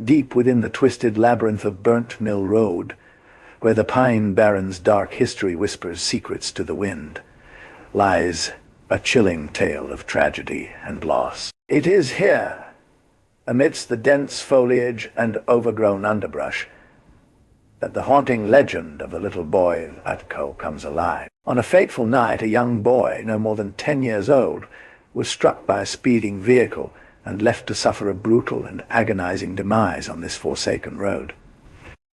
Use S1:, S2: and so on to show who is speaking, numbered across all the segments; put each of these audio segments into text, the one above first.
S1: Deep within the twisted labyrinth of Burnt Mill Road, where the Pine Barrens' dark history whispers secrets to the wind, lies a chilling tale of tragedy and loss. It is here, amidst the dense foliage and overgrown underbrush, that the haunting legend of the little boy at Kehoe comes alive. On a fateful night, a young boy, no more than 10 years old, was struck by a speeding vehicle and left to suffer a brutal and agonizing demise on this forsaken road.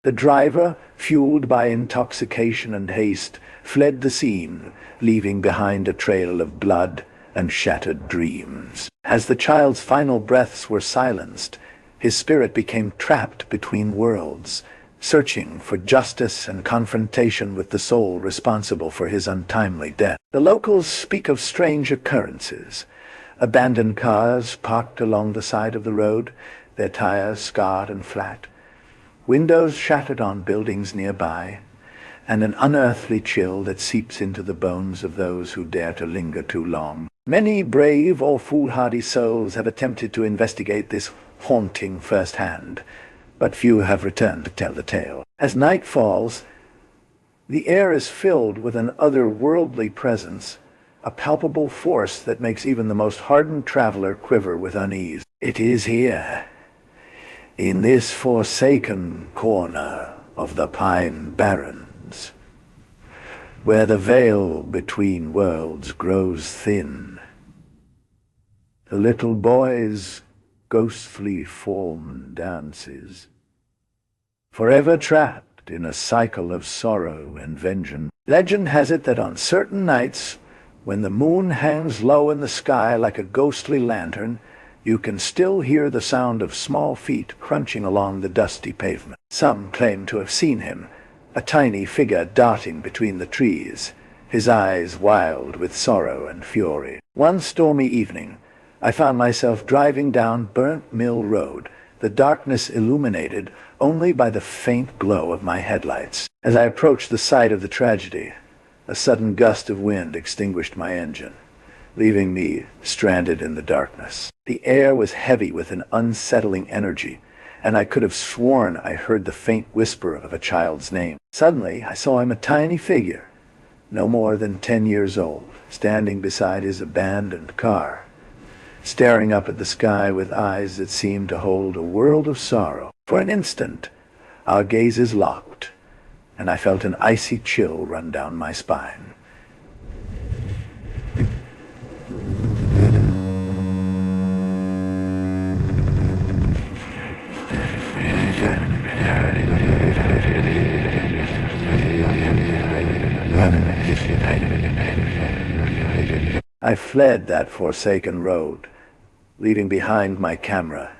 S1: The driver, fueled by intoxication and haste, fled the scene, leaving behind a trail of blood and shattered dreams. As the child's final breaths were silenced, his spirit became trapped between worlds, searching for justice and confrontation with the soul responsible for his untimely death. The locals speak of strange occurrences: abandoned cars parked along the side of the road, their tires scarred and flat, windows shattered on buildings nearby, and an unearthly chill that seeps into the bones of those who dare to linger too long. Many brave or foolhardy souls have attempted to investigate this haunting firsthand, but few have returned to tell the tale. As night falls, the air is filled with an otherworldly presence, a palpable force that makes even the most hardened traveler quiver with unease. It is here, in this forsaken corner of the Pine Barrens, where the veil between worlds grows thin, the little boy's ghostly form dances, forever trapped in a cycle of sorrow and vengeance. Legend has it that on certain nights, when the moon hangs low in the sky like a ghostly lantern, you can still hear the sound of small feet crunching along the dusty pavement. Some claim to have seen him, a tiny figure darting between the trees, his eyes wild with sorrow and fury. One stormy evening, I found myself driving down Burnt Mill Road, the darkness illuminated only by the faint glow of my headlights. As I approached the site of the tragedy, a sudden gust of wind extinguished my engine, leaving me stranded in the darkness. The air was heavy with an unsettling energy, and I could have sworn I heard the faint whisper of a child's name. Suddenly, I saw him, a tiny figure, no more than 10 years old, standing beside his abandoned car, staring up at the sky with eyes that seemed to hold a world of sorrow. For an instant, our gazes locked, and I felt an icy chill run down my spine. I fled that forsaken road, leaving behind my camera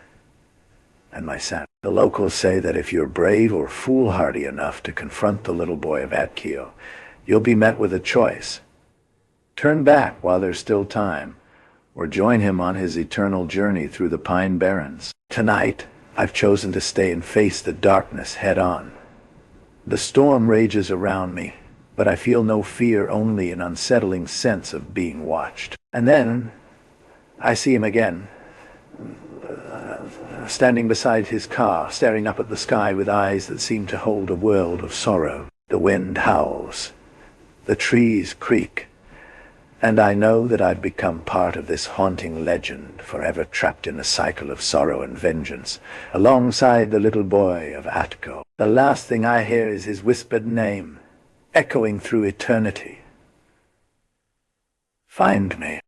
S1: and my saddle. The locals say that if you're brave or foolhardy enough to confront the little boy of Kehoe, you'll be met with a choice: turn back while there's still time, or join him on his eternal journey through the Pine Barrens. Tonight, I've chosen to stay and face the darkness head-on. The storm rages around me, but I feel no fear, only an unsettling sense of being watched. And then I see him again, standing beside his car, staring up at the sky with eyes that seem to hold a world of sorrow. The wind howls, the trees creak, and I know that I've become part of this haunting legend, forever trapped in a cycle of sorrow and vengeance, alongside the little boy of Kehoe. The last thing I hear is his whispered name, echoing through eternity. Find me.